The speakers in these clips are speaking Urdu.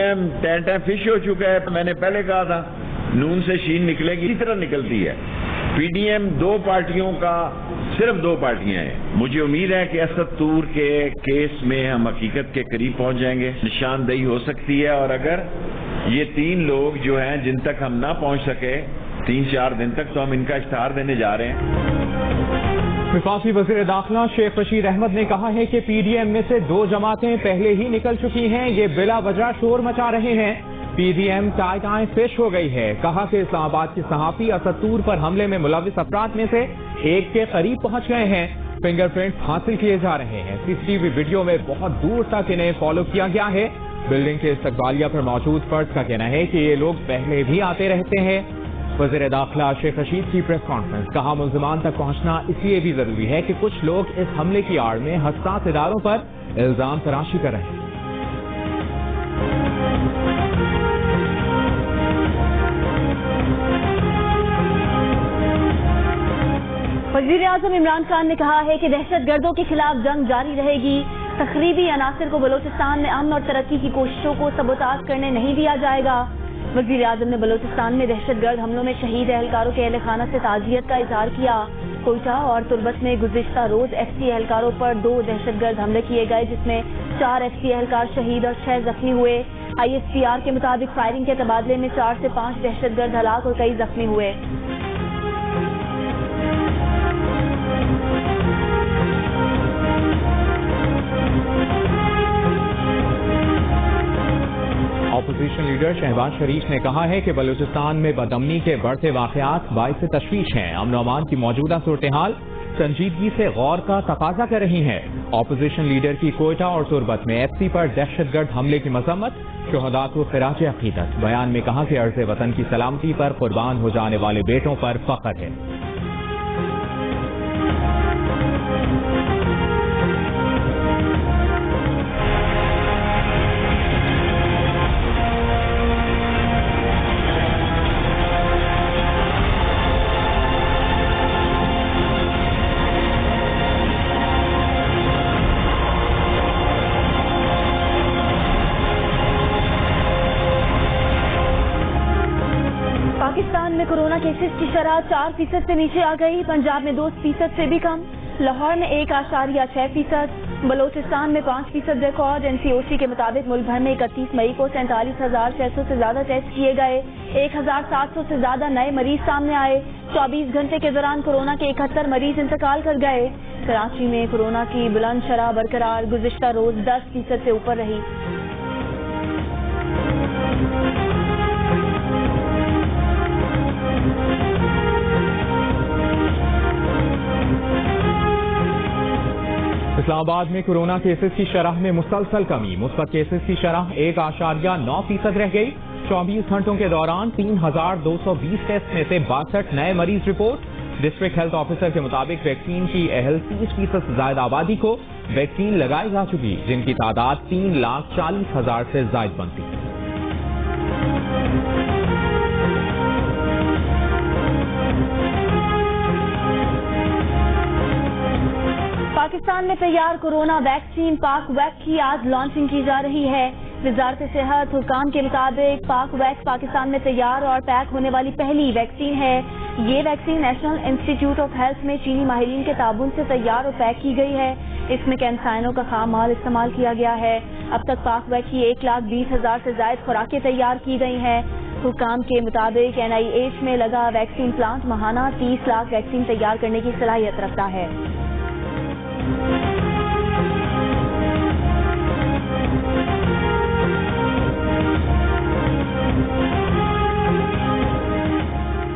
ایم ٹین فش ہو چکا ہے. میں نے پہلے کہا تھا نون سے شین نکلے گی، اسی طرح نکلتی ہے. پی ڈی ایم دو پارٹیوں کا، صرف دو پارٹیاں ہیں. مجھے امید ہے کہ اسد طور کے کیس میں ہم حقیقت کے قریب پہنچ جائیں گے. نشاندہی ہو سکتی ہے، اور اگر یہ تین لوگ جو ہیں جن تک ہم نہ پہنچ سکے 3-4 دن تک، تو ہم ان کا اشتہار دینے جا رہے ہیں. وفاقی وزیر داخلہ شیخ رشید احمد نے کہا ہے کہ پی ڈی ایم میں سے 2 جماعتیں پہلے ہی نکل چکی ہیں، یہ بلا وجہ شور مچا رہے ہیں. پی ڈی ایم ٹائیں فش ہو گئی ہے. کہا کہ اسلام آباد کے صحافی اسد طور پر حملے میں ملوث افراد میں سے ایک کے قریب پہنچ گئے ہیں. فنگر پرنٹ حاصل کیے جا رہے ہیں. سی سی ٹی وی ویڈیو میں بہت دور تک انہیں فالو کیا گیا ہے. بلڈنگ کے استقبالیہ پر موجود فرد کا کہنا ہے کہ یہ لوگ پہلے بھی آتے رہتے ہیں. وزیر داخلہ شیخ رشید کی پریس کانفرنس. کہا ملزمان تک پہنچنا اس لیے بھی ضروری ہے کہ کچھ لوگ اس حملے کی آڑ میں حساس اداروں پر الزام تراشی کر رہے ہیں. وزیر اعظم عمران خان نے کہا ہے کہ دہشت گردوں کے خلاف جنگ جاری رہے گی. تخریبی عناصر کو بلوچستان میں امن اور ترقی کی کوششوں کو سبوتاژ کرنے نہیں دیا جائے گا. وزیر اعظم نے بلوچستان میں دہشت گرد حملوں میں شہید اہلکاروں کے اہل خانہ سے تعزیت کا اظہار کیا. کوئٹہ اور تربت میں گزشتہ روز ایف سی اہلکاروں پر 2 دہشت گرد حملے کیے گئے، جس میں 4 ایف سی اہلکار شہید اور 6 زخمی ہوئے. آئی ایس پی آر کے مطابق فائرنگ کے تبادلے میں 4 سے 5 دہشت گرد ہلاک اور کئی زخمی ہوئے. اپوزیشن لیڈر شہباز شریف نے کہا ہے کہ بلوچستان میں بدامنی کے بڑھتے واقعات باعث تشویش ہیں. امن و امان کی موجودہ صورتحال سنجیدگی سے غور کا تقاضا کر رہی ہے. اپوزیشن لیڈر کی کوئٹہ اور تربت میں ایف سی پر دہشت گرد حملے کی مذمت، شہداء کو خراج عقیدت. بیان میں کہا کہ عرض وطن کی سلامتی پر قربان ہو جانے والے بیٹوں پر فخر ہے. پاکستان میں کورونا کیسز کی شرح 4% سے نیچے آ گئی. پنجاب میں 2% سے بھی کم. لاہور میں 1.6%. بلوچستان میں 5% ریکارڈ. این سی او سی کے مطابق ملک بھر میں 31 مئی کو 47,600 سے زیادہ ٹیسٹ کیے گئے. 1,700 سے زیادہ نئے مریض سامنے آئے. 24 گھنٹے کے دوران کورونا کے 71 مریض انتقال کر گئے. کراچی میں کورونا کی بلند شرح برقرار، گزشتہ روز 10% سے اوپر رہی. اسلام آباد میں کورونا کیسز کی شرح میں مسلسل کمی. مثبت کیسز کی شرح 1.9% رہ گئی. 24 گھنٹوں کے دوران 3,220 ٹیسٹ میں سے 62 نئے مریض رپورٹ. ڈسٹرکٹ ہیلتھ آفیسر کے مطابق ویکسین کی اہل 30% سے زائد آبادی کو ویکسین لگائی جا چکی، جن کی تعداد 3,40,000 سے زائد بنتی. پاکستان میں تیار کورونا ویکسین پاک ویک کی آج لانچنگ کی جا رہی ہے. وزارت صحت حکام کے مطابق پاک ویک پاکستان میں تیار اور پیک ہونے والی پہلی ویکسین ہے. یہ vaccine national institute of health میں چینی ماہرین کے تعاون سے تیار اور پیک کی گئی ہے. اس میں کینسائنوں کا خام مال استعمال کیا گیا ہے. اب تک پاک ویک کی 1,20,000 سے زائد خوراکیں تیار کی گئی ہیں. حکام کے مطابق NIH میں لگا ویکسین پلانٹ ماہانہ 30 لاکھ ویکسین تیار کرنے کی صلاحیت رکھتا ہے.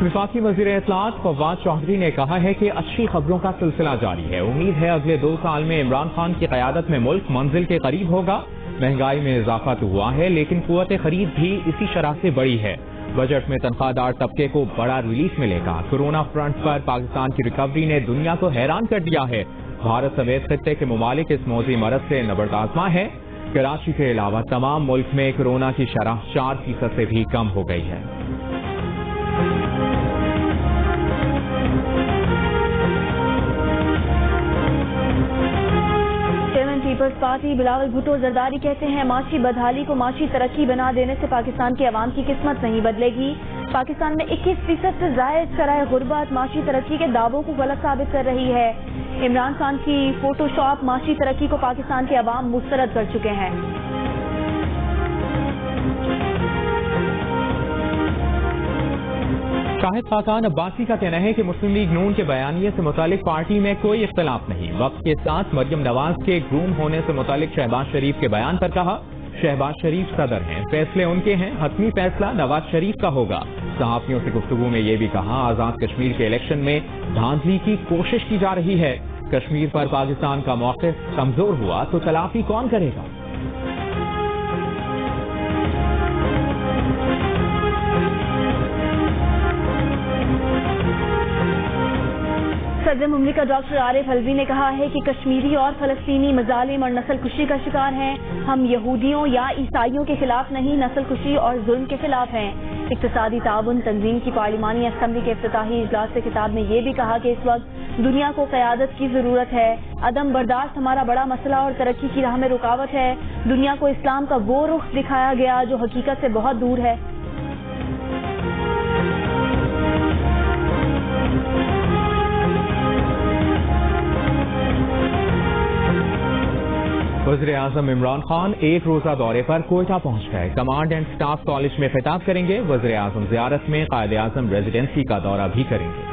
وفاقی وزیر اطلاعات فواد چودھری نے کہا ہے کہ اچھی خبروں کا سلسلہ جاری ہے. امید ہے اگلے 2 سال میں عمران خان کی قیادت میں ملک منزل کے قریب ہوگا. مہنگائی میں اضافہ تو ہوا ہے لیکن قوت خرید بھی اسی شرح سے بڑی ہے. بجٹ میں تنخواہ دار طبقے کو بڑا ریلیف ملے گا. کورونا فرنٹ پر پاکستان کی ریکوری نے دنیا کو حیران کر دیا ہے. بھارت سمیت خطے کے ممالک اس موذی مرض سے نبرد آزما ہے. کراچی کے علاوہ تمام ملک میں کورونا کی شرح 4% سے بھی کم ہو گئی ہے. پیپلز پارٹی بلاول بھٹو زرداری کہتے ہیں معاشی بدحالی کو معاشی ترقی بنا دینے سے پاکستان کے عوام کی قسمت نہیں بدلے گی. پاکستان میں 21% سے زائد شرح غربت معاشی ترقی کے دعووں کو غلط ثابت کر رہی ہے. عمران خان کی فوٹو شاپ معاشی ترقی کو پاکستان کے عوام مسترد کر چکے ہیں. شاہد خاقان عباسی کا کہنا ہے کہ مسلم لیگ نون کے بیانیے سے متعلق پارٹی میں کوئی اختلاف نہیں. وقت کے ساتھ مریم نواز کے گروم ہونے سے متعلق شہباز شریف کے بیان پر کہا شہباز شریف صدر ہیں, فیصلے ان کے ہیں, حتمی فیصلہ نواز شریف کا ہوگا. صحافیوں سے گفتگو میں یہ بھی کہا آزاد کشمیر کے الیکشن میں دھاندلی کی کوشش کی جا رہی ہے. کشمیر پر پاکستان کا موقف کمزور ہوا تو تلافی کون کرے گا؟ صدر مملکت ڈاکٹر عارف الوی نے کہا ہے کہ کشمیری اور فلسطینی مظالم اور نسل کشی کا شکار ہیں. ہم یہودیوں یا عیسائیوں کے خلاف نہیں, نسل کشی اور ظلم کے خلاف ہیں. اقتصادی تعاون تنظیم کی پارلیمانی اسمبلی کے افتتاحی اجلاس سے خطاب میں یہ بھی کہا کہ اس وقت دنیا کو قیادت کی ضرورت ہے. عدم برداشت ہمارا بڑا مسئلہ اور ترقی کی راہ میں رکاوٹ ہے. دنیا کو اسلام کا وہ رخ دکھایا گیا جو حقیقت سے بہت دور ہے. وزیر اعظم عمران خان ایک روزہ دورے پر کوئٹہ پہنچ گئے. کمانڈ اینڈ سٹاف کالج میں خطاب کریں گے. وزیر اعظم زیارت میں قائد اعظم ریزیڈنسی کا دورہ بھی کریں گے.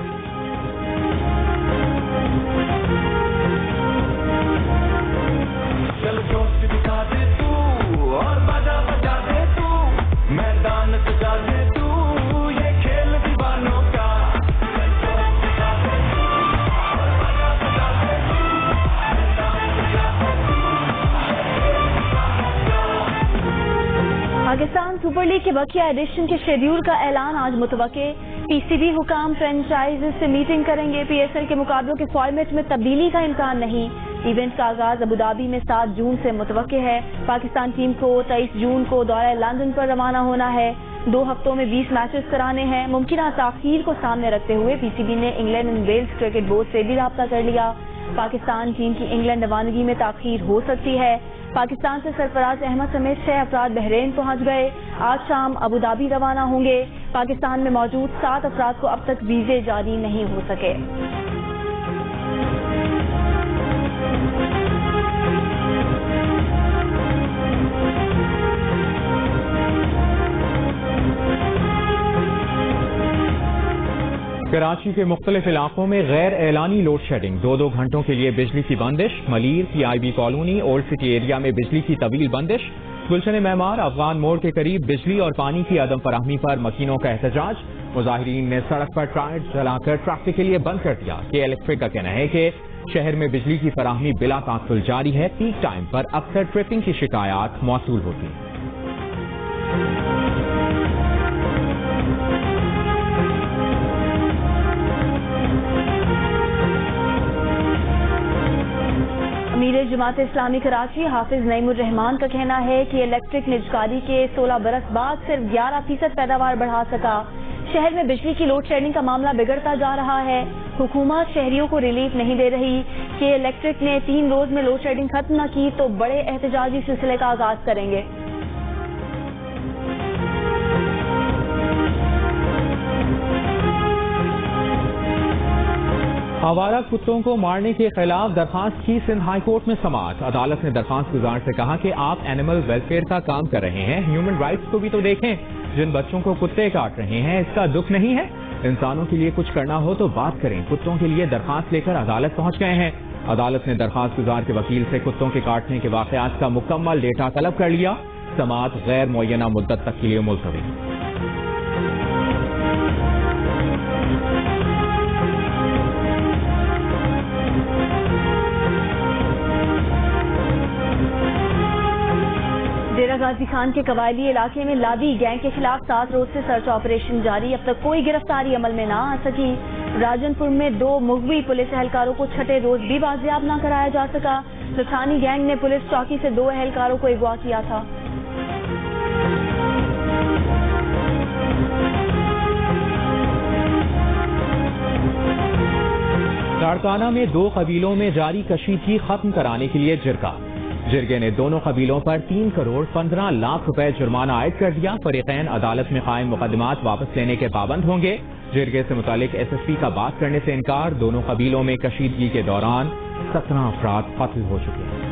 پاکستان سپر لیگ کے بقیہ ایڈیشن کے شیڈیول کا اعلان آج متوقع. پی سی بی حکام فرینچائز سے میٹنگ کریں گے. پی ایس ایل کے مقابلوں کے فارمیٹ میں تبدیلی کا امکان نہیں. ایونٹ کا آغاز ابوظہبی میں 7 جون سے متوقع ہے. پاکستان ٹیم کو 23 جون کو دورہ لندن پر روانہ ہونا ہے. 2 ہفتوں میں 20 میچز کرانے ہیں. ممکنہ تاخیر کو سامنے رکھتے ہوئے پی سی بی نے England and Wales cricket board سے بھی رابطہ کر لیا. پاکستان ٹیم کی انگلینڈ روانگی میں تاخیر ہو سکتی ہے. پاکستان سے سرفراز احمد سمیت 6 افراد بحرین پہنچ گئے. آج شام ابوظہبی روانہ ہوں گے. پاکستان میں موجود 7 افراد کو اب تک ویزے جاری نہیں ہو سکے. کراچی کے مختلف علاقوں میں غیر اعلانی لوڈ شیڈنگ. 2 گھنٹوں کے لیے بجلی کی بندش. Malir P I B colony old city area میں بجلی کی طویل بندش. گلشن معمار افغان موڑ کے قریب بجلی اور پانی کی عدم فراہمی پر مکینوں کا احتجاج. مظاہرین نے سڑک پر ٹائر جلا کر ٹریفک کے لیے بند کر دیا. کے الیکٹرک کا کہنا ہے کہ شہر میں بجلی کی فراہمی بلا تعطل جاری ہے. پیک ٹائم پر اکثر ٹرپنگ کی شکایات موصول ہوتی ہیں. امیر جماعت اسلامی کراچی حافظ نعیم الرحمان کا کہنا ہے کہ الیکٹرک نجکاری کے 16 برس بعد صرف 11% پیداوار بڑھا سکا. شہر میں بجلی کی لوڈ شیڈنگ کا معاملہ بگڑتا جا رہا ہے. حکومت شہریوں کو ریلیف نہیں دے رہی. کہ الیکٹرک نے 3 روز میں لوڈ شیڈنگ ختم نہ کی تو بڑے احتجاجی سلسلے کا آغاز کریں گے. آوارہ کتوں کو مارنے کے خلاف درخواست کی سندھ ہائی کورٹ میں سماعت. عدالت نے درخواست گزار سے کہا کہ آپ اینیمل ویلفیئر کا کام کر رہے ہیں, ہیومن رائٹس کو بھی تو دیکھیں. جن بچوں کو کتے کاٹ رہے ہیں اس کا دکھ نہیں ہے. انسانوں کے لیے کچھ کرنا ہو تو بات کریں. کتوں کے لیے درخواست لے کر عدالت پہنچ گئے ہیں. عدالت نے درخواست گزار کے وکیل سے کتوں کے کاٹنے کے واقعات کا مکمل ڈیٹا طلب کر لیا. سماعت غیر معینہ مدت تک کے لیے ملتوی. ڈیرہ غازی خان کے قبائلی علاقے میں لادی گینگ کے خلاف 7 روز سے سرچ آپریشن جاری. اب تک کوئی گرفتاری عمل میں نہ آ سکی. راجن پور میں 2 مغوی پولیس اہلکاروں کو چھٹے روز بھی بازیاب نہ کرایا جا سکا. لٹھانی گینگ نے پولیس چوکی سے 2 اہلکاروں کو اغوا کیا تھا. لاڑکانہ میں 2 قبیلوں میں جاری کشیدگی ختم کرانے کے لیے جرگہ. جرگے نے دونوں قبیلوں پر 3 کروڑ 15 لاکھ روپے جرمانہ عائد کر دیا. فریقین عدالت میں قائم مقدمات واپس لینے کے پابند ہوں گے. جرگے سے متعلق ایس ایس پی کا بات کرنے سے انکار. دونوں قبیلوں میں کشیدگی کے دوران 17 افراد قتل ہو چکے ہیں.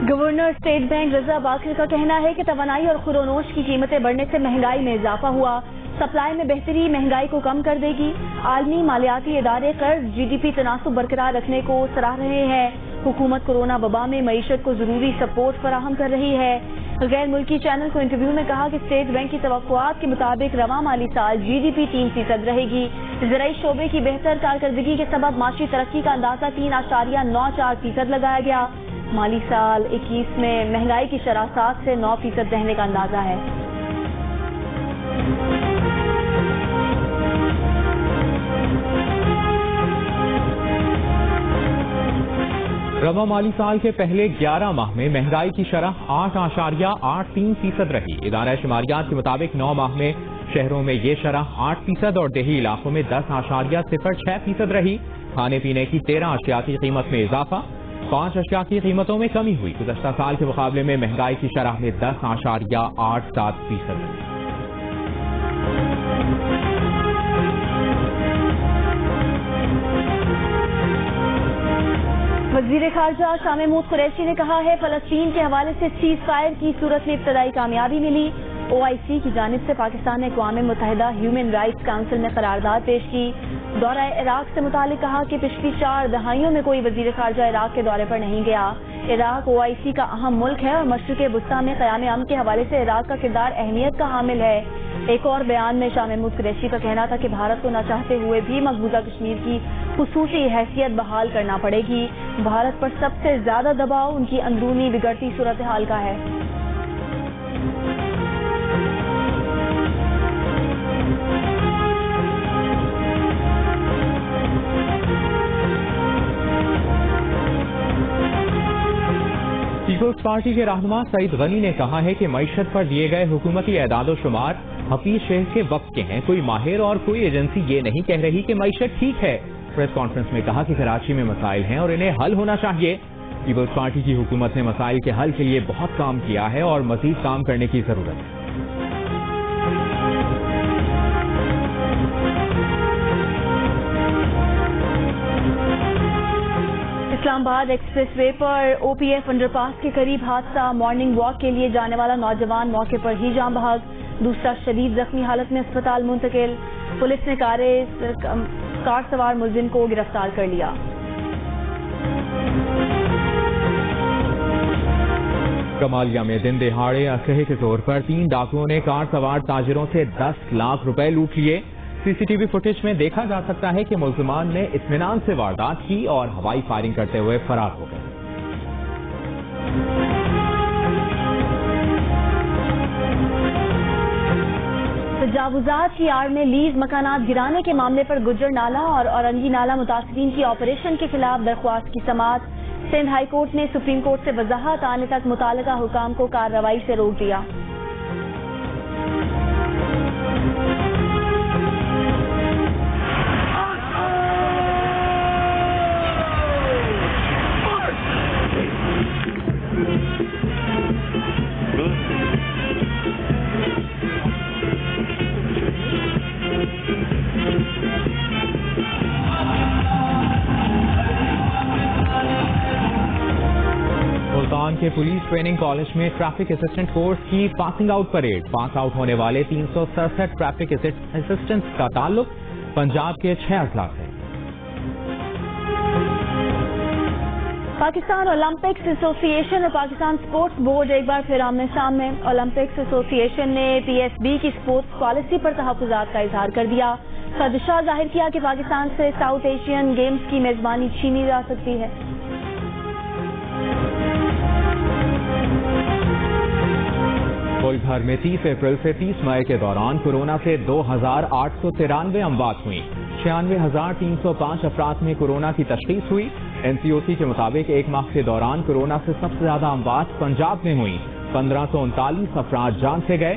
گورنر اسٹیٹ بینک رضا باقر کا کہنا ہے کہ توانائی اور خورونوش کی قیمتیں بڑھنے سے مہنگائی میں اضافہ ہوا. سپلائی میں بہتری مہنگائی کو کم کر دے گی. عالمی مالیاتی ادارے قرض جی ڈی پی تناسب برقرار رکھنے کو سراہ رہے ہیں. حکومت کورونا وبا میں معیشت کو ضروری سپورٹ فراہم کر رہی ہے. غیر ملکی چینل کو انٹرویو میں کہا کہ اسٹیٹ بینک کی توقعات کے مطابق رواں مالی سال جی ڈی پی 3% رہے گی. زرعی شعبے کی بہتر کارکردگی کے سبب معاشی ترقی کا اندازہ 3.94% لگایا گیا. مالی سال 21 میں مہنگائی کی شرح 7 سے 9% رہنے کا اندازہ ہے. رواں مالی سال کے پہلے 11 ماہ میں مہنگائی کی شرح 8.83% رہی. ادارہ شماریات کے مطابق 9 ماہ میں شہروں میں یہ شرح 8% اور دیہی علاقوں میں 10.06% رہی. کھانے پینے کی 13 اشیاء کی قیمت میں اضافہ، 5 اشیاء کی قیمتوں میں کمی ہوئی. گزشتہ سال کے مقابلے میں مہنگائی کی شرح میں 10.87% رہی. وزیر خارجہ شاہ محمود قریشی نے کہا ہے فلسطین کے حوالے سے سیز فائر کی صورت میں ابتدائی کامیابی ملی. او آئی سی کی جانب سے پاکستان نے اقوام متحدہ ہیومن رائٹس کونسل میں قرارداد پیش کی. دورہ عراق سے متعلق کہا کہ پچھلی 4 دہائیوں میں کوئی وزیر خارجہ عراق کے دورے پر نہیں گیا. عراق او آئی سی کا اہم ملک ہے اور مشرق وسطیٰ میں قیام امن کے حوالے سے عراق کا کردار اہمیت کا حامل ہے. ایک اور بیان میں شاہ محمود قریشی کا کہنا تھا کہ بھارت کو نہ چاہتے ہوئے بھی مقبوضہ کشمیر کی خصوصی حیثیت بحال کرنا پڑے گی. بھارت پر سب سے زیادہ دباؤ ان کی اندرونی بگڑتی صورتحال کا ہے. پیپلز پارٹی کے رہنما سعید غنی نے کہا ہے کہ معیشت پر دیے گئے حکومتی اعداد و شمار حفیظ شیخ کے وقت کے ہیں. کوئی ماہر اور کوئی ایجنسی یہ نہیں کہہ رہی کہ معیشت ٹھیک ہے. پریس کانفرنس میں کہا کہ کراچی میں مسائل ہیں اور انہیں حل ہونا چاہیے. پیپلز پارٹی کی حکومت نے مسائل کے حل کے لیے بہت کام کیا ہے اور مزید کام کرنے کی ضرورت ہے. اسلام آباد ایکسپریس وے پر او پی ایف انڈر پاس کے قریب حادثہ. مارننگ واک کے لیے جانے والا نوجوان موقع پر ہی جاں بحق. دوسرا شدید زخمی حالت میں اسپتال منتقل. پولیس نے کار سوار ملزم کو گرفتار کر لیا. کمالیہ میں دن دہاڑے اسلحے کے زور پر 3 ڈاکوؤں نے کار سوار تاجروں سے 10 لاکھ روپے لوٹ لیے. سی سی ٹی وی فوٹیج میں دیکھا جا سکتا ہے کہ ملزمان نے اطمینان سے واردات کی اور ہوائی فائرنگ کرتے ہوئے فرار ہو گئے. تجاوزات کی آڑ میں لیز مکانات گرانے کے معاملے پر گجر نالہ اور اورنگی نالہ متاثرین کی آپریشن کے خلاف درخواست کی سماعت. سندھ ہائی کورٹ نے سپریم کورٹ سے وضاحت آنے تک متعلقہ حکام کو کارروائی سے روک دیا. ملتان کے پولیس ٹریننگ کالج میں ٹریفک اسسٹنٹ کورس کی passing out parade. Pass out ہونے والے 367 ٹریفک اسسٹنٹس کا تعلق پنجاب کے 6 اضلاع سے. پاکستان اولمپکس ایسوسی ایشن اور پاکستان اسپورٹس بورڈ ایک بار پھر آمنے سامنے. اولمپکس ایسوسی ایشن نے پی ایس بی کی اسپورٹس پالیسی پر تحفظات کا اظہار کر دیا. خدشہ ظاہر کیا کہ پاکستان سے ساؤتھ ایشین گیمز کی میزبانی چھینی جا سکتی ہے. ملک بھر میں 30 اپریل سے 30 مئی کے دوران کورونا سے 2893 اموات ہوئیں. 96,305 افراد میں کورونا کی تشخیص ہوئی. این سی او سی کے مطابق ایک ماہ کے دوران کورونا سے سب سے زیادہ اموات پنجاب میں ہوئیں. 1539 افراد جان سے گئے.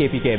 KPK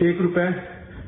₹1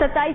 27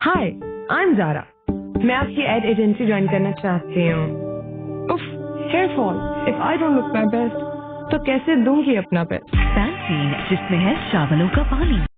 Hi, I'm Zara. میں آپ کی ایڈ ایجنسی جوائن کرنا چاہتی ہوں. If hair fall, if I don't look my best تو کیسے دوں گی اپنا بیسٹ؟ سینسین جس میں ہے شاولوں کا پانی.